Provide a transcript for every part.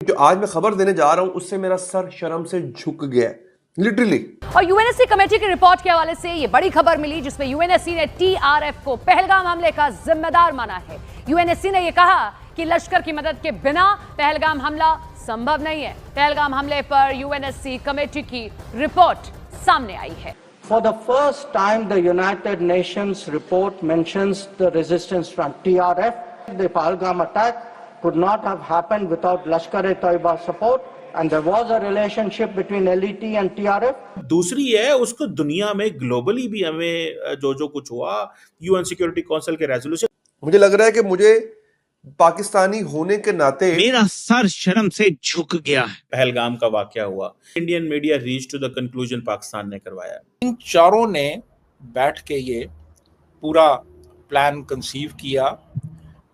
जो आज मैं खबर देने जा रहा हूं उससे मेरा सर शर्म से झुक गया लिटरली। और यूएनएससी कमेटी की रिपोर्ट के हवाले से ये बड़ी खबर मिली जिसमें यूएनएससी ने टीआरएफ को पहलगाम हमले का जिम्मेदार माना है। यूएनएससी ने यह कहा कि लश्कर की मदद के बिना पहलगाम हमला संभव नहीं है। पहलगाम हमले पर यूएनएससी कमेटी की रिपोर्ट सामने आई है। For the first time, the United Nations report mentions the resistance front, TRF. The Pahalgam attack could not have happened without Lashkar-e-Taiba support, and there was a relationship between LET and TRF. दूसरी है उसको दुनिया में globally भी हमें जो कुछ हुआ यूएन सिक्योरिटी काउंसिल के रेजोल्यूशन, मुझे लग रहा है कि मुझे पाकिस्तानी होने के नाते मेरा सर शर्म से झुक गया है। पहलगाम का वाकया हुआ, Indian media reach to the conclusion Pakistan ने करवाया। इन चारों ने बैठ के ये पूरा प्लान कंसीव किया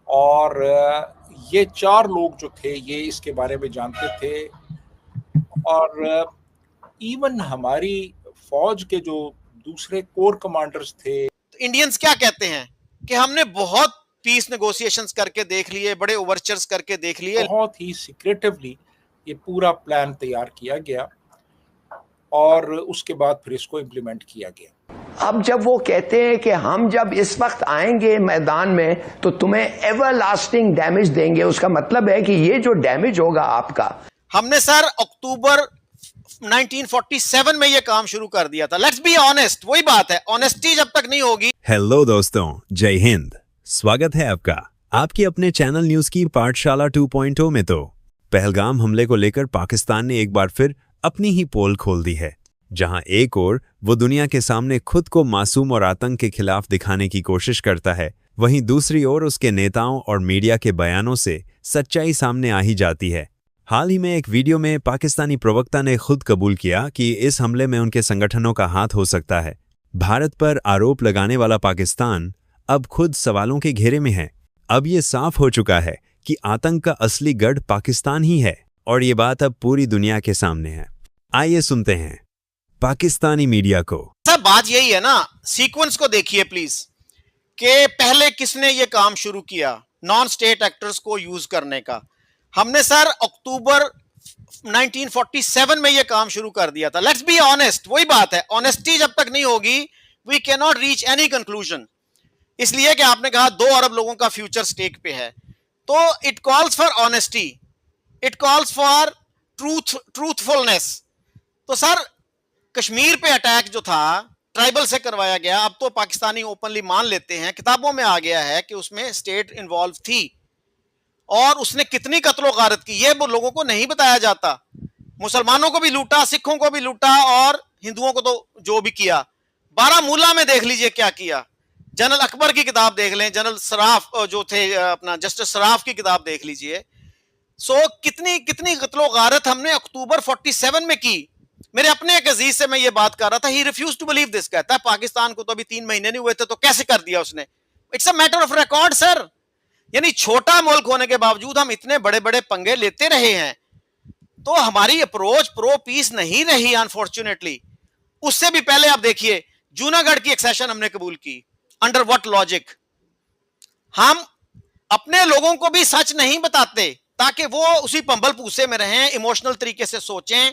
और ये चार लोग जो थे ये इसके बारे में जानते थे और इवन हमारी फौज के जो दूसरे कोर कमांडर्स थे। इंडियंस क्या कहते हैं कि हमने बहुत पीस नेगोशिएशंस करके देख लिए, बड़े ओवरचर्स करके देख लिए, बहुत ही सीक्रेटिवली ये पूरा प्लान तैयार किया गया और उसके बाद फिर इसको इम्प्लीमेंट किया गया। अब जब वो कहते हैं कि हम जब इस वक्त आएंगे मैदान में तो तुम्हें एवरलास्टिंग डैमेज देंगे, उसका मतलब है कि ये जो डैमेज होगा आपका। हमने सर अक्टूबर 1947 में ये काम शुरू कर दिया था। लेट्स बी ऑनेस्ट, वही बात है, ऑनेस्टी जब तक नहीं होगी। हेलो दोस्तों, जय हिंद। स्वागत है आपका आपके अपने चैनल न्यूज की पाठशाला 2.0 में। तो पहलगाम हमले को लेकर पाकिस्तान ने एक बार फिर अपनी ही पोल खोल दी है, जहां एक ओर वो दुनिया के सामने खुद को मासूम और आतंक के खिलाफ दिखाने की कोशिश करता है, वहीं दूसरी ओर उसके नेताओं और मीडिया के बयानों से सच्चाई सामने आ ही जाती है। हाल ही में एक वीडियो में पाकिस्तानी प्रवक्ता ने खुद कबूल किया कि इस हमले में उनके संगठनों का हाथ हो सकता है। भारत पर आरोप लगाने वाला पाकिस्तान अब खुद सवालों के घेरे में है। अब ये साफ हो चुका है कि आतंक का असली गढ़ पाकिस्तान ही है और ये बात अब पूरी दुनिया के सामने है। आइए सुनते हैं पाकिस्तानी मीडिया को। सर बात यही है ना, सीक्वेंस को देखिए प्लीज, कि पहले किसने ये काम शुरू किया नॉन स्टेट एक्टर्स को यूज करने का। हमने सर अक्टूबर 1947 में ये काम शुरू कर दिया था। लेट्स बी ऑनेस्ट, वही बात है, ऑनेस्टी जब तक नहीं होगी we can not reach any conclusion. इसलिए कि आपने कहा 2 अरब लोगों का फ्यूचर स्टेक पे है, तो it calls for honesty, it calls for truthfulness. तो सर कश्मीर पे अटैक जो था ट्राइबल से करवाया गया, अब तो पाकिस्तानी ओपनली मान लेते हैं, किताबों में आ गया है कि उसमें स्टेट इन्वॉल्व थी और उसने कितनी कत्लो गारत की ये वो लोगों को नहीं बताया जाता। मुसलमानों को भी लूटा, सिखों को भी लूटा और हिंदुओं को तो जो भी किया। बारामूला में देख लीजिए क्या किया, जनरल अकबर की किताब देख लें, जनरल सराफ जो थे अपना जस्टिस सराफ की किताब देख लीजिए। सो कितनी कत्लो गारत हमने अक्टूबर 47 में की। मेरे अपने एक अजीज से मैं ये बात कर रहा था, he refuse to believe this. कहता है पाकिस्तान को तो अभी 3 महीने नहीं हुए थे तो कैसे कर दिया उसने। It's a matter of record sir. यानी छोटा मुल्क होने के बावजूद हम इतने बड़े बड़े पंगे लेते रहे हैं, तो हमारी अप्रोच प्रो पीस नहीं रही अनफॉर्चुनेटली। उससे भी पहले आप देखिए जूनागढ़ की एक्सेशन हमने कबूल की, अंडर व्हाट लॉजिक। हम अपने लोगों को भी सच नहीं बताते ताकि वो उसी पंबल पूसे में रहें, इमोशनल तरीके से सोचें,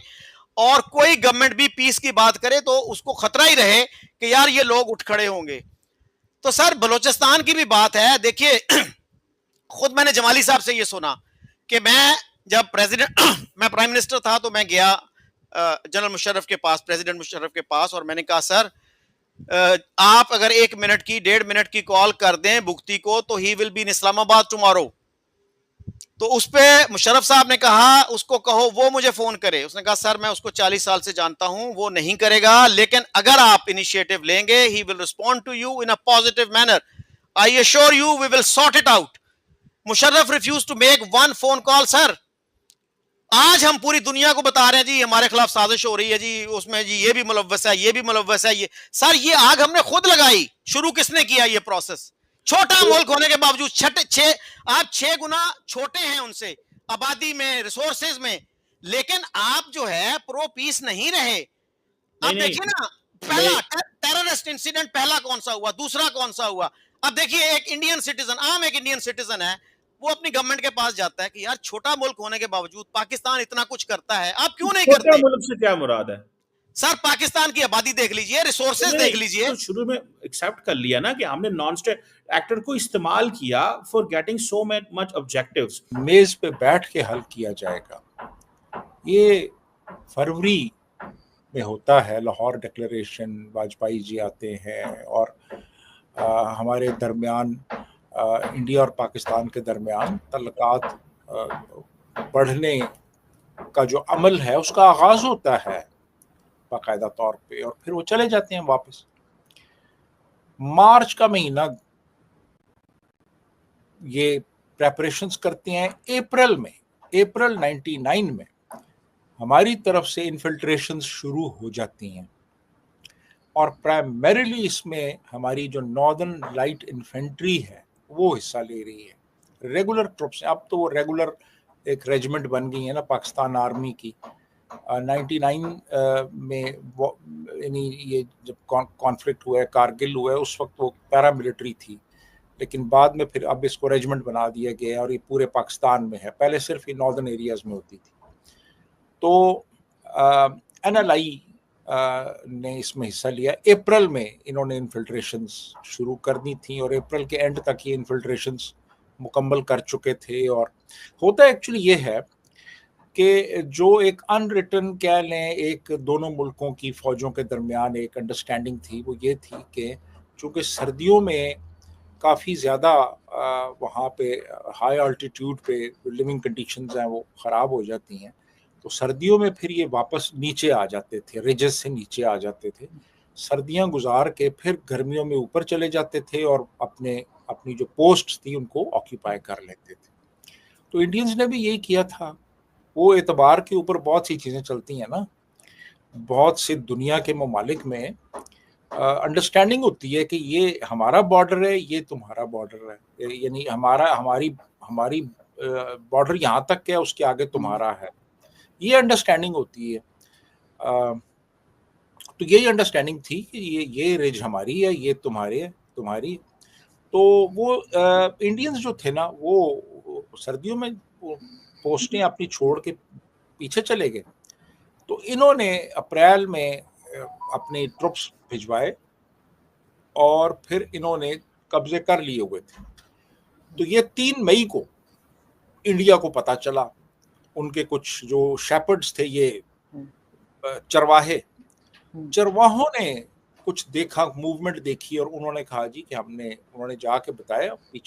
और कोई गवर्नमेंट भी पीस की बात करे तो उसको खतरा ही रहे कि यार ये लोग उठ खड़े होंगे। तो सर बलूचिस्तान की भी बात है, देखिए खुद मैंने जमाली साहब से ये सुना कि मैं जब मैं प्राइम मिनिस्टर था तो मैं गया जनरल मुशर्रफ के पास, प्रेसिडेंट मुशर्रफ के पास, और मैंने कहा सर आप अगर 1 मिनट की 1.5 मिनट की कॉल कर दें भुगती को तो he will be in Islamabad tomorrow. तो उस पे मुशर्रफ साहब ने कहा उसको कहो वो मुझे फोन करे। उसने कहा सर मैं उसको 40 साल से जानता हूं, वो नहीं करेगा, लेकिन अगर आप इनिशिएटिव लेंगे he will respond to you in a positive manner, I assure you we will sort it out. Musharraf refuse to make 1 phone call sir. आज हम पूरी दुनिया को बता रहे हैं जी हमारे खिलाफ साजिश हो रही है जी, उसमें जी ये भी मुलव्वस है, ये भी मुलव्वस है। ये सर ये आग हमने खुद लगाई। शुरू किसने किया ये प्रोसेस? छोटा मुल्क होने के बावजूद आप 6 गुना छोटे हैं उनसे आबादी में, रिसोर्सेज में, लेकिन आप जो है प्रो पीस नहीं रहे। अब देखिए ना, पहला टेररिस्ट इंसिडेंट पहला कौन सा हुआ, दूसरा कौन सा हुआ। अब देखिए एक इंडियन सिटीजन, आम एक इंडियन सिटीजन है, वो अपनी गवर्नमेंट के पास जाता है कि यार छोटा मुल्क होने के बावजूद पाकिस्तान इतना कुछ करता है, आप क्यों नहीं छोटा करते? मुल्क से क्या मुराद है? सर पाकिस्तान की आबादी देख लीजिए, रिसोर्सेज देख लीजिए। तो शुरू में एक्सेप्ट कर लिया ना कि हमने नॉन स्टेट एक्टर को इस्तेमाल किया for getting so much objectives. मेज पे बैठ के हल किया जाएगा। ये फरवरी में होता है, लाहौर डिक्लेरेशन, वाजपेयी जी आते हैं और हमारे दरमियान इंडिया और पाकिस्तान के दरमियान तल्लुकात बढ़ने का जो अमल है उसका आगाज होता है बाकायदा तौर पे, और फिर वो चले जाते हैं वापस। मार्च का महीना ये प्रेपरेशंस करते हैं। अप्रैल 99 में हमारी तरफ से इन्फिल्ट्रेशंस शुरू हो जाती हैं और प्राइमरीली इसमें हमारी जो नॉर्दर्न लाइट इन्फेंट्री है वो हिस्सा ले रही है। रेगुलर ट्रुप्स, अब तो वो रेगुलर एक रेजिमेंट बन गई है ना पाकिस्तान आर्मी की। 99 में यानी ये जब कॉन्फ्लिक्ट हुआ है, कारगिल हुआ है, उस वक्त वो पैरामिलिट्री थी, लेकिन बाद में फिर अब इसको रेजिमेंट बना दिया गया और ये पूरे पाकिस्तान में है। पहले सिर्फ ये नॉर्दर्न एरियाज में होती थी। तो NLI ने इसमें हिस्सा लिया। अप्रैल में इन्होंने इन्फिल्ट्रेशंस शुरू कर दी थी और अप्रैल के एंड तक ये इन्फिल्ट्रेशंस मुकम्मल कर चुके थे। और होता एक्चुअली ये है कि जो एक अनरिटन कह लें, एक दोनों मुल्कों की फ़ौजों के दरमियान एक अंडरस्टैंडिंग थी, वो ये थी कि चूँकि सर्दियों में काफ़ी ज़्यादा वहाँ पे हाई अल्टीट्यूड पे लिविंग कंडीशंस हैं वो ख़राब हो जाती हैं, तो सर्दियों में फिर ये वापस नीचे आ जाते थे, रिजेस से नीचे आ जाते थे। सर्दियां गुजार के फिर गर्मियों में ऊपर चले जाते थे और अपनी जो पोस्ट थी उनको ऑक्यूपाई कर लेते थे। तो इंडियंस ने भी यही किया था। वो एतबार के ऊपर बहुत सी चीज़ें चलती हैं ना, बहुत से दुनिया के ममालिक में अंडरस्टैंडिंग होती है कि ये हमारा बॉर्डर है, ये तुम्हारा बॉर्डर है, यानी हमारी बॉर्डर यहाँ तक है, उसके आगे तुम्हारा है, ये अंडरस्टैंडिंग होती है। तो यही अंडरस्टैंडिंग थी कि ये रिज हमारी है, ये तुम्हारी। तो वो इंडियंस जो थे ना वो सर्दियों में पोस्टें अपनी छोड़ के पीछे चले गए। तो इन्होंने अप्रैल में अपने ट्रुप्स भिजवाए और फिर इन्होंने कब्जे कर लिए हुए थे। तो ये 3 मई को इंडिया को पता चला। उनके कुछ जो शेपर्ड्स थे, ये चरवाहों ने कुछ देखा, मूवमेंट देखी और उन्होंने कहा जी कि उन्होंने जाके बताया